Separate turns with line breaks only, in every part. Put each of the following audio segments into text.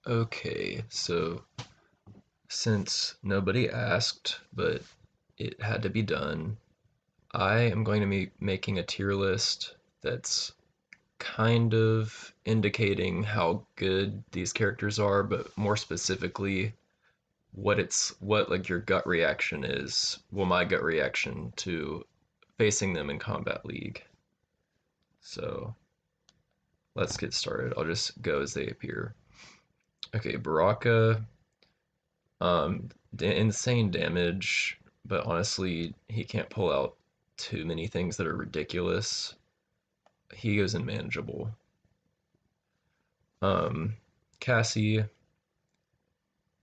Okay, so since nobody asked, but it had to be done, I am going to be making a tier list that's kind of indicating how good these characters are, but more specifically, what like your gut reaction is. Well, my gut reaction to facing them in Combat League. So let's get started. I'll just go as they appear. Okay, Baraka. Insane damage, but honestly, he can't pull out too many things that are ridiculous. He goes in manageable. Um, Cassie,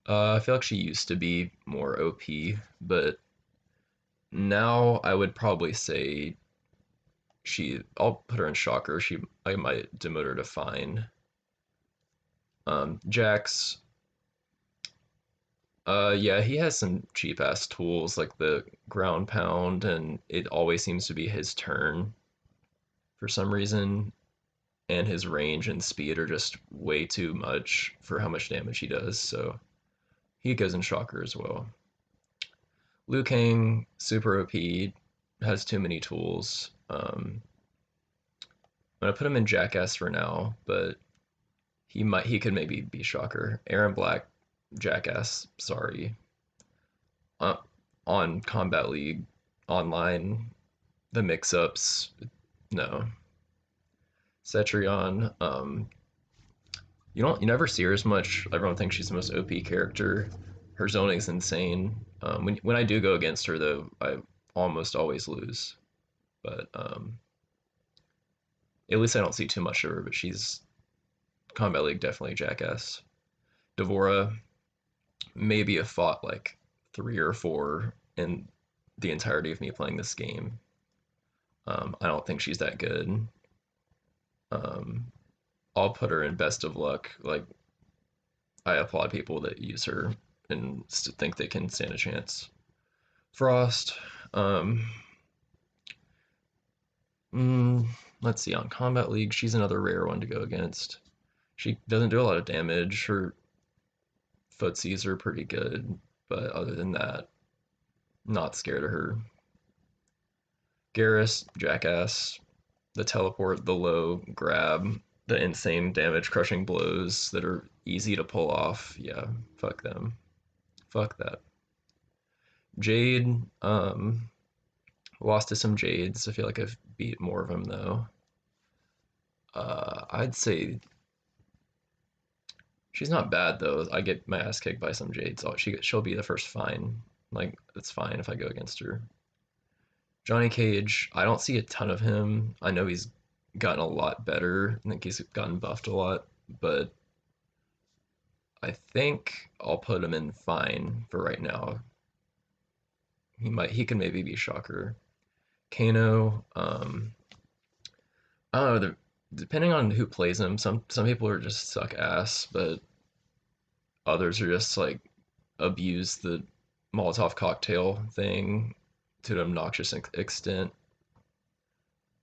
I feel like she used to be more OP, but now I would probably say I'll put her in Shocker. I might demote her to Fine. Jax, yeah, he has some cheap ass tools like the ground pound, and it always seems to be his turn for some reason, and his range and speed are just way too much for how much damage he does, so he goes in Shocker as well. Liu Kang, super OP, has too many tools. I'm gonna put him in Jackass for now, but he could maybe be Shocker. Aaron Black, Jackass, sorry. Uh, on Combat League online, the mix-ups, no. Cetrion, you never see her as much. Everyone thinks she's the most OP character. Her zoning is insane. When I do go against her though, I almost always lose. But at least I don't see too much of her. But she's Combat League definitely a Jackass. Devora maybe have fought like three or four in the entirety of me playing this game. I don't think she's that good. Um, I'll put her in best of luck. Like I applaud people that use her and think they can stand a chance. Frost. Um, mm, let's see. On Combat League, she's another rare one to go against. She doesn't do a lot of damage. Her footsies are pretty good, but other than that, not scared of her. Garrus, Jackass, the teleport, the low grab, the insane damage crushing blows that are easy to pull off. Yeah, fuck them. Fuck that. Jade, lost to some Jades. I feel like I've beat more of them though. I'd say she's not bad though. I get my ass kicked by some Jades. She'll be the first fine. Like it's fine if I go against her. Johnny Cage, I don't see a ton of him. I know he's gotten a lot better. I think he's gotten buffed a lot, but I think I'll put him in fine for right now. He can maybe be Shocker. Kano, I don't know. Depending on who plays him, some people are just suck ass, but others are just like abuse the Molotov cocktail thing to an obnoxious extent.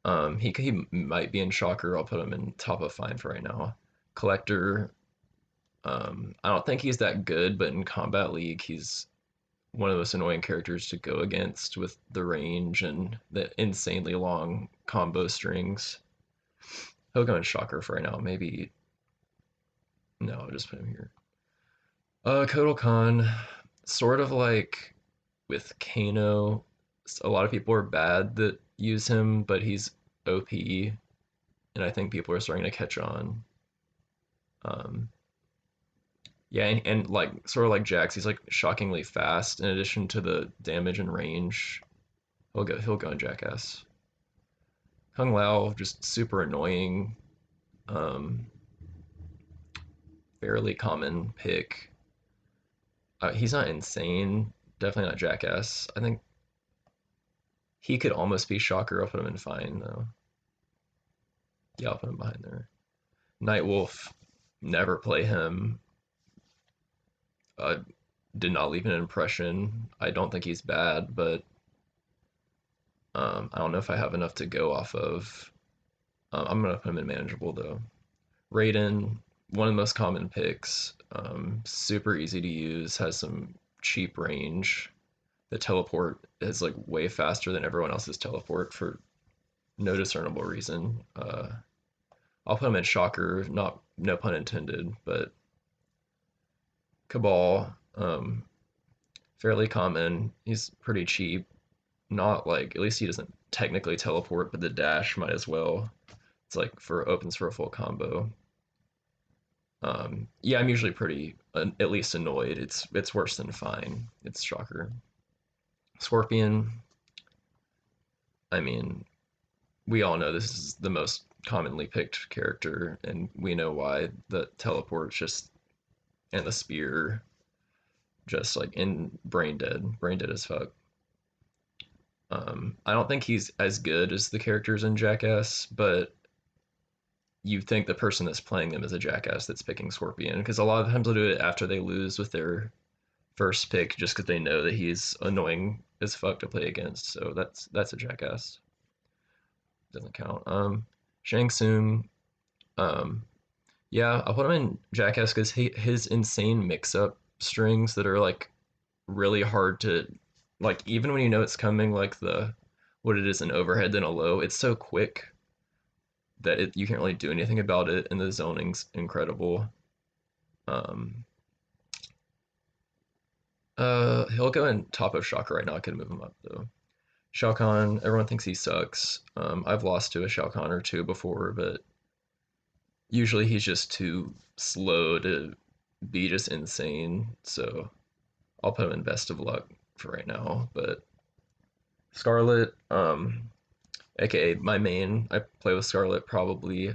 He might be in Shocker. I'll put him in top of fine for right now. Collector, I don't think he's that good, but in Combat League, he's one of the most annoying characters to go against with the range and the insanely long combo strings. He'll go in Shocker for right now. Maybe no, I'll just put him here. Kotal Khan, sort of like with Kano, a lot of people are bad that use him, but he's OP, and I think people are starting to catch on. Um, yeah, and like sort of like Jax, he's like shockingly fast. In addition to the damage and range, he'll go in Jackass. Kung Lao just super annoying, um, fairly common pick. He's not insane, definitely not Jackass. I think he could almost be Shocker. I'll put him in fine though. Yeah, I'll put him behind there. Nightwolf, never play him. Uh, did not leave an impression. I don't think he's bad, but I don't know if I have enough to go off of. I'm gonna put him in manageable though. Raiden, one of the most common picks. Super easy to use, has some cheap range. The teleport is like way faster than everyone else's teleport for no discernible reason. I'll put him in Shocker, not no pun intended, but Cabal, fairly common. He's pretty cheap. Not like at least he doesn't technically teleport, but the dash might as well. It's like for opens for a full combo. Yeah, I'm usually pretty at least annoyed. It's worse than fine. It's Shocker. Scorpion. I mean, we all know this is the most commonly picked character, and we know why. The teleport just and the spear just like in brain dead as fuck. I don't think he's as good as the characters in Jackass, but you think the person that's playing them is a jackass that's picking Scorpion because a lot of times they'll do it after they lose with their first pick just because they know that he's annoying as fuck to play against. So that's a jackass. Doesn't count. Shang Tsung. Um, yeah, I'll put him in jackass because his insane mix-up strings that are like really hard to like even when you know it's coming like the what it is an overhead then a low it's so quick that you can't really do anything about it and the zoning's incredible. um he'll go in top of Shocker right now. I could move him up though. Shao Kahn, everyone thinks he sucks. I've lost to a Shao Kahn or two before, but usually he's just too slow to be just insane, so I'll put him in best of luck for right now. But Scarlet, aka my main. I play with Scarlet probably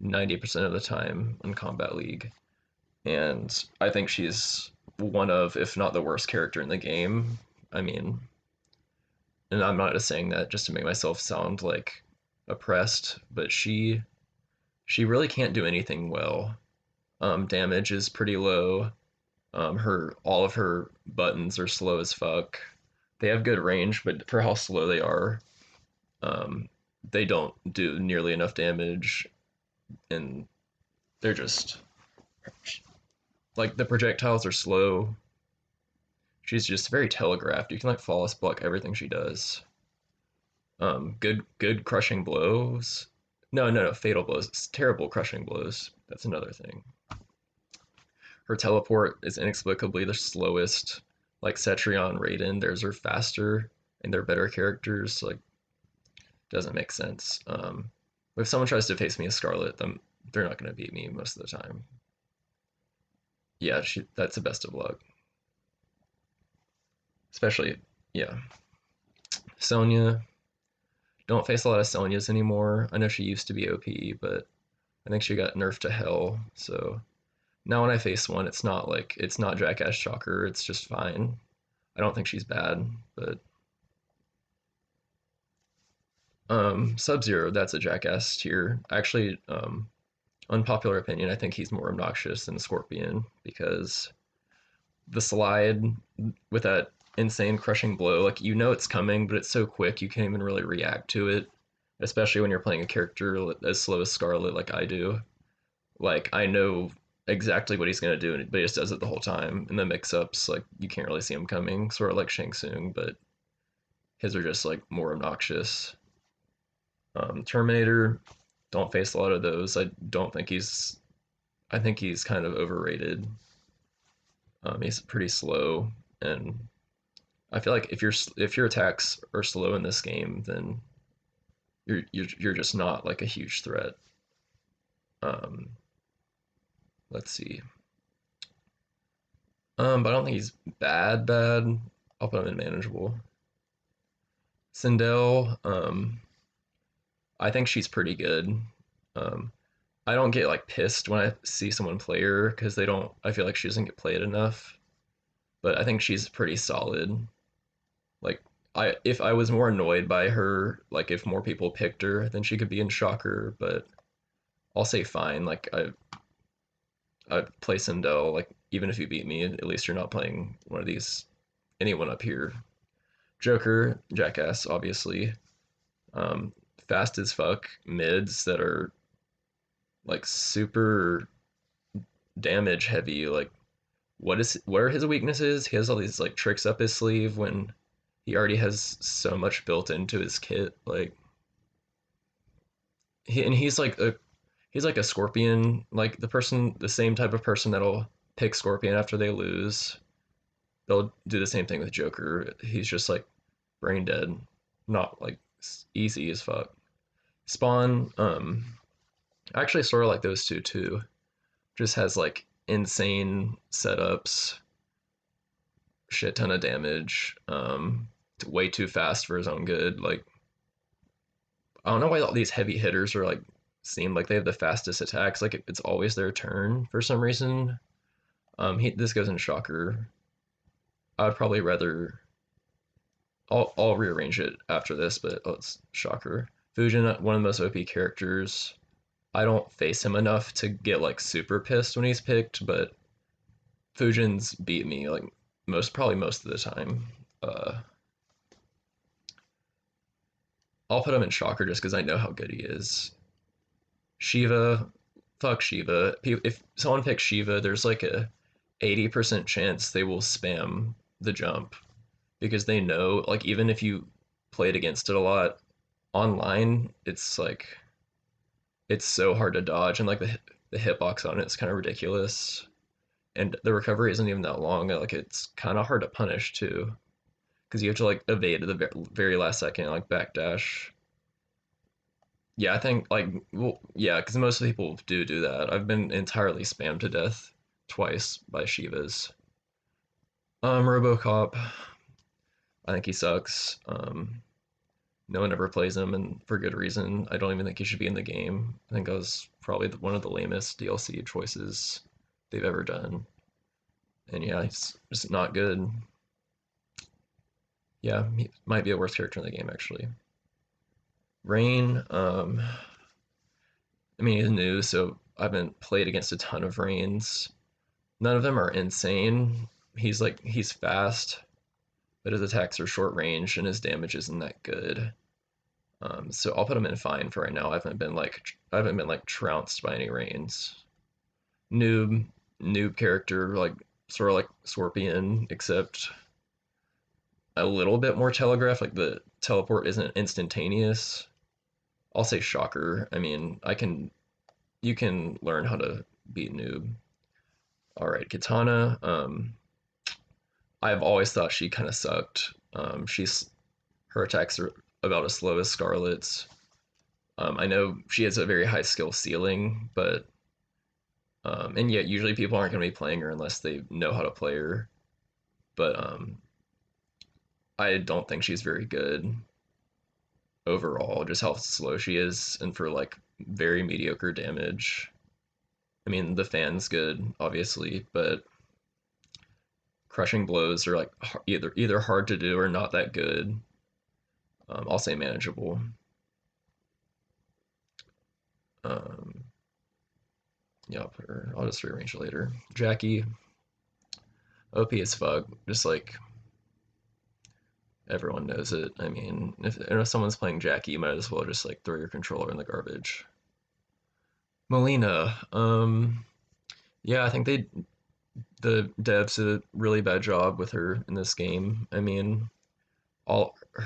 90% of the time in Combat League, and I think she's one of, if not the worst character in the game. I mean, and I'm not just saying that just to make myself sound like oppressed, but she really can't do anything well. Damage is pretty low. Her all of her buttons are slow as fuck. They have good range, but for how slow they are, um, they don't do nearly enough damage, and they're just like the projectiles are slow. She's just very telegraphed. You can like flawless block everything she does. Good crushing blows. No, fatal blows. It's terrible crushing blows. That's another thing. Her teleport is inexplicably the slowest. Like Cetrion, Raiden, theirs are faster and they're better characters. Like doesn't make sense. If someone tries to face me as Scarlet, they're not going to beat me most of the time. Yeah, that's the best of luck. Especially, yeah. Sonya, don't face a lot of Sonyas anymore. I know she used to be OP, but I think she got nerfed to hell. So now when I face one, it's not Jackass Shocker. It's just fine. I don't think she's bad, but Sub Zero, that's a Jackass tier. Actually, unpopular opinion, I think he's more obnoxious than Scorpion because the slide with that insane crushing blow, like you know it's coming, but it's so quick you can't even really react to it. Especially when you're playing a character as slow as Scarlet, like I do. Like I know exactly what he's gonna do, but he just does it the whole time. And the mix-ups, like you can't really see him coming, sort of like Shang Tsung, but his are just like more obnoxious. Terminator, don't face a lot of those. I don't think he's. I think he's kind of overrated. He's pretty slow, and I feel like if your attacks are slow in this game, then you're just not like a huge threat. Um, let's see. But I don't think he's bad. I'll put him in manageable. Sindel, I think she's pretty good. Um, I don't get like pissed when I see someone play her because they don't. I feel like she doesn't get played enough, but I think she's pretty solid. Like if I was more annoyed by her, like if more people picked her, then she could be in Shocker. But I'll say fine. Like I play Sindel. Like even if you beat me, at least you're not playing one of these anyone up here. Joker, Jackass, obviously. Um, Fast as fuck mids that are like super damage heavy. Like, what are his weaknesses? He has all these like tricks up his sleeve when he already has so much built into his kit. Like, he's like a scorpion, like the same type of person that'll pick scorpion after they lose. They'll do the same thing with Joker. He's just like brain dead, not like easy as fuck. Spawn, actually sort of like those two too. Just has like insane setups, shit ton of damage, way too fast for his own good. Like, I don't know why all these heavy hitters are like seem like they have the fastest attacks. Like it's always their turn for some reason. This goes in Shocker. I would probably rather. I'll rearrange it after this, but let's Shocker. Fujin, one of the most OP characters. I don't face him enough to get like super pissed when he's picked, but Fujin's beat me like probably most of the time. Uh, I'll put him in Shocker just because I know how good he is. Shiva, fuck Shiva. If someone picks Shiva, there's like a 80% chance they will spam the jump because they know, like, even if you played against it a lot online, it's like it's so hard to dodge, and like the hitbox on it is kind of ridiculous, and the recovery isn't even that long. Like, it's kind of hard to punish too because you have to like evade at the very last second, like backdash. Yeah, I think like, well, yeah, because most people do that. I've been entirely spammed to death twice by Shivas. RoboCop, I think he sucks. No one ever plays him, and for good reason. I don't even think he should be in the game. I think I was probably one of the lamest DLC choices they've ever done. And yeah, he's just not good. Yeah, he might be a worse character in the game actually. Rain, I mean, he's new, so I haven't played against a ton of Rains. None of them are insane. He's fast, but his attacks are short range and his damage isn't that good. So I'll put him in fine for right now. I haven't been like trounced by any Rains. Noob noob character, like sort of like Scorpion, except a little bit more telegraphed. Like the teleport isn't instantaneous. I'll say Shocker. I mean, I can you can learn how to beat noob. All right, Katana. I've always thought she kind of sucked. Her attacks are about as slow as Scarlet's. I know she has a very high skill ceiling, but and yet usually people aren't going to be playing her unless they know how to play her. But I don't think she's very good overall. Just how slow she is, and for like very mediocre damage. I mean, the fan's good, obviously, but crushing blows are like either hard to do or not that good. I'll say manageable. Um, yeah, I'll just rearrange it later. Jackie, OP as fuck. Just like everyone knows it. I mean, if someone's playing Jackie, you might as well just like throw your controller in the garbage. Melina, yeah, I think the devs did a really bad job with her in this game. I mean,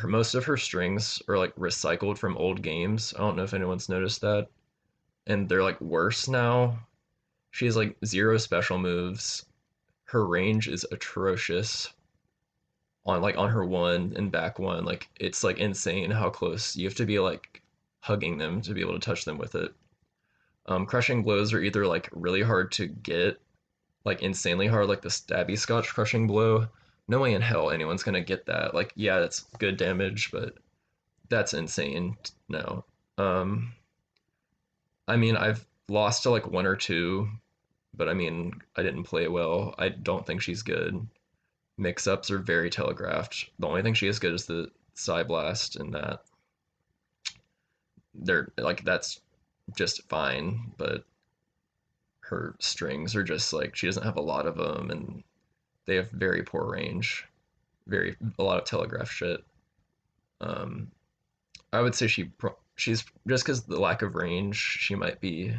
most of her strings are like recycled from old games. I don't know if anyone's noticed that, and they're like worse now. She has like zero special moves. Her range is atrocious on her one and back one. Like it's like insane how close you have to be like hugging them to be able to touch them with it. Crushing blows are either like really hard to get, like insanely hard, like the stabby scotch crushing blow. No way in hell anyone's gonna get that. Like, yeah, that's good damage, but that's insane. No. Um, I mean, I've lost to like one or two, but I mean, I didn't play well. I don't think she's good. Mix ups are very telegraphed. The only thing she is good is the Psy Blast, and that they're like that's just fine, but her strings are just like she doesn't have a lot of them, and they have very poor range, a lot of telegraph shit. Um, I would say she's just because the lack of range, she might be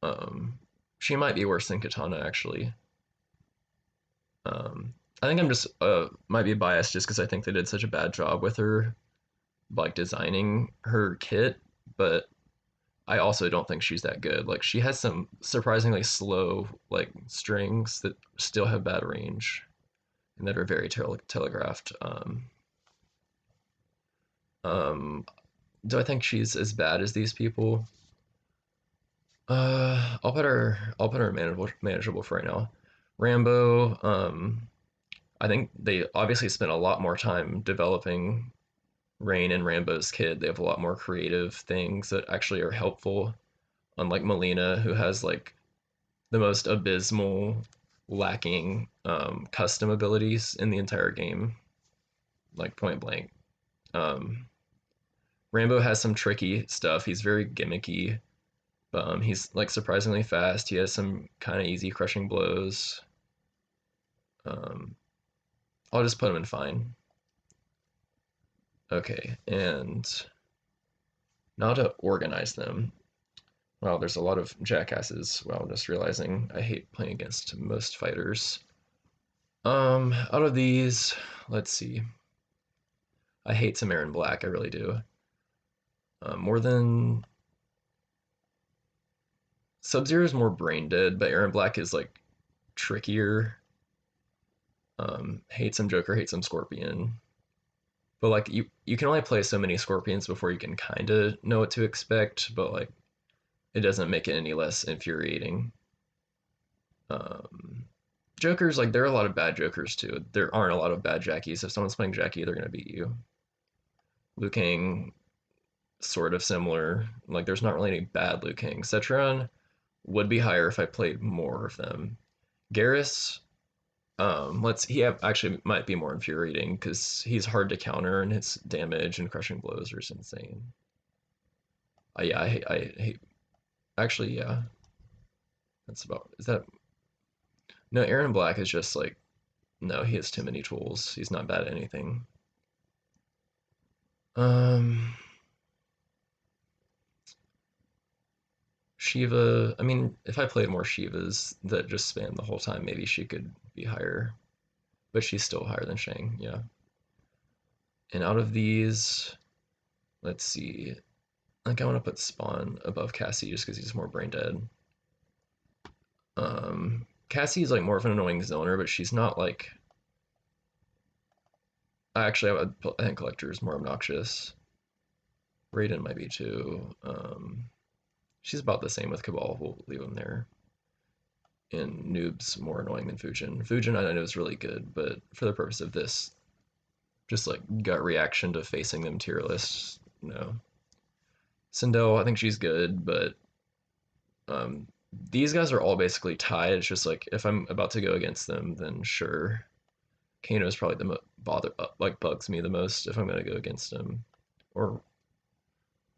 um, She might be worse than Katana actually. Um, I think I'm just might be biased just because I think they did such a bad job with her like designing her kit, but I also don't think she's that good. Like she has some surprisingly slow like strings that still have bad range and that are very telegraphed. Um, do I think she's as bad as these people? I'll put her manageable for right now. Rambo. I think they obviously spent a lot more time developing Rain and Rambo's kid. They have a lot more creative things that actually are helpful. Unlike Melina, who has like the most abysmal, lacking custom abilities in the entire game, like point blank. Um, Rambo has some tricky stuff. He's very gimmicky. But he's like surprisingly fast. He has some kind of easy crushing blows. Um, I'll just put him in fine. Okay, and now to organize them. Wow, there's a lot of jackasses. Wow, I'm just realizing I hate playing against most fighters. Out of these, let's see. I hate Samaran Black, I really do. More than Sub-Zero is more brain dead, but Aaron Black is like trickier. Hate some Joker, hate some Scorpion. But like you can only play so many Scorpions before you can kind of know what to expect, but like it doesn't make it any less infuriating. Um, Jokers, like there are a lot of bad Jokers too. There aren't a lot of bad Jackies. If someone's playing Jackie, they're gonna beat you. Liu Kang, sort of similar. Like there's not really any bad Liu Kang. Cetron would be higher if I played more of them. Garrus, let's he have, actually might be more infuriating because he's hard to counter and his damage and crushing blows are just insane. Yeah, I hate. Actually, yeah, that's about. Is that no? Aaron Black is just like no. He has too many tools. He's not bad at anything. Um, Shiva. I mean, if I played more Shivas that just spam the whole time, maybe she could be higher. But she's still higher than Shang. Yeah. And out of these, let's see. I think I want to put Spawn above Cassie just because he's more brain dead. Cassie is like more of an annoying zoner, but she's not like. Actually, I think Collector is more obnoxious. Raiden might be too. She's about the same with Cabal. We'll leave him there. And Noob's more annoying than Fujin. Fujin I know is really good, but for the purpose of this, just like gut reaction to facing them tier lists, no. Sindel, I think she's good, but um, these guys are all basically tied. It's just like if I'm about to go against them, then sure. Kano is probably the bother like bugs me the most if I'm gonna go against him, or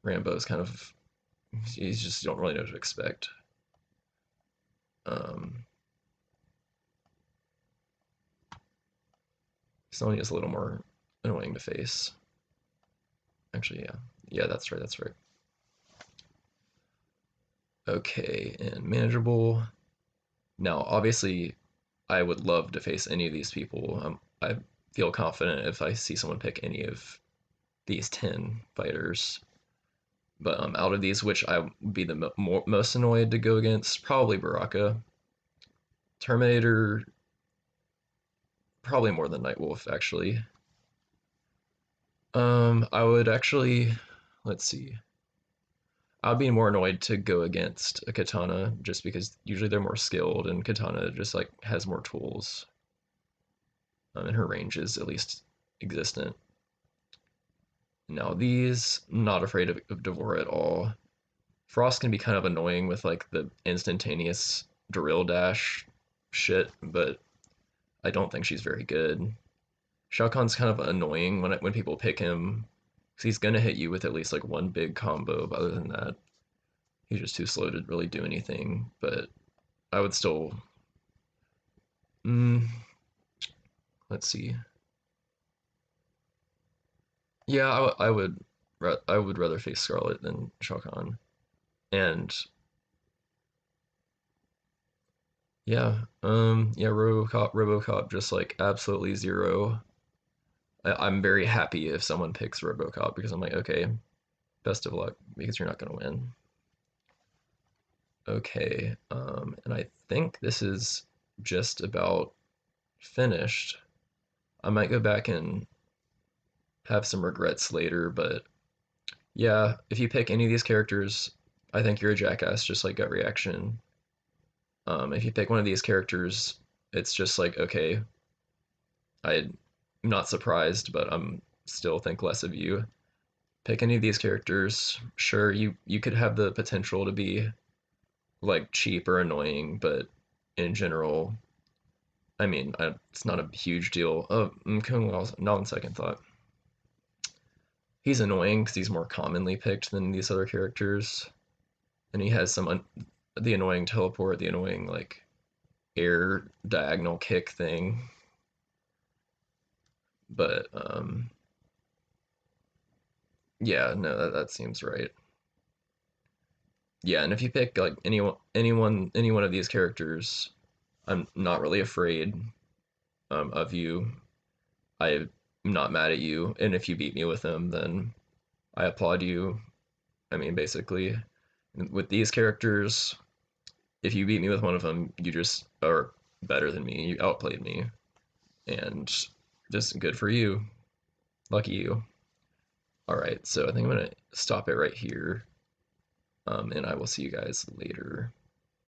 Rambo's kind of you just don't really know what to expect. Um, Sonya is a little more annoying to face. Actually, yeah, yeah, that's right, that's right. Okay, and manageable. Now, obviously, I would love to face any of these people. I feel confident if I see someone pick any of these 10 fighters. But out of these, which I would be the most annoyed to go against, probably Baraka. Terminator, probably more than Nightwolf, actually. I would actually, let's see. I'd be more annoyed to go against a Katana just because usually they're more skilled and Katana just like has more tools. And her range is at least existent. Now these, not afraid of Devora at all. Frost can be kind of annoying with like the instantaneous drill dash shit, but I don't think she's very good. Shao Kahn's kind of annoying when people pick him because he's gonna hit you with at least like one big combo. But other than that, he's just too slow to really do anything. But I would still, mm, let's see. Yeah, I would rather face Scarlet than Shao Kahn. And Yeah, RoboCop, just like absolutely zero. I'm very happy if someone picks RoboCop because I'm like, okay, best of luck because you're not gonna win. Okay, and I think this is just about finished. I might go back and have some regrets later, but yeah, if you pick any of these characters, I think you're a jackass, just like gut reaction. If you pick one of these characters, it's just like, okay, I'm not surprised, but I'm still think less of you. Pick any of these characters. Sure, you could have the potential to be like cheap or annoying, but in general, I mean, it's not a huge deal. Oh, MK11, not on second thought. He's annoying because he's more commonly picked than these other characters, and he has the annoying teleport, the annoying like air diagonal kick thing. But yeah, no, that seems right. Yeah, and if you pick like any one of these characters, I'm not really afraid of you. I'm not mad at you, and if you beat me with them, then I applaud you. I mean, basically, with these characters, if you beat me with one of them, you just are better than me. You outplayed me, and just good for you. Lucky you. All right, so I think I'm gonna stop it right here, and I will see you guys later.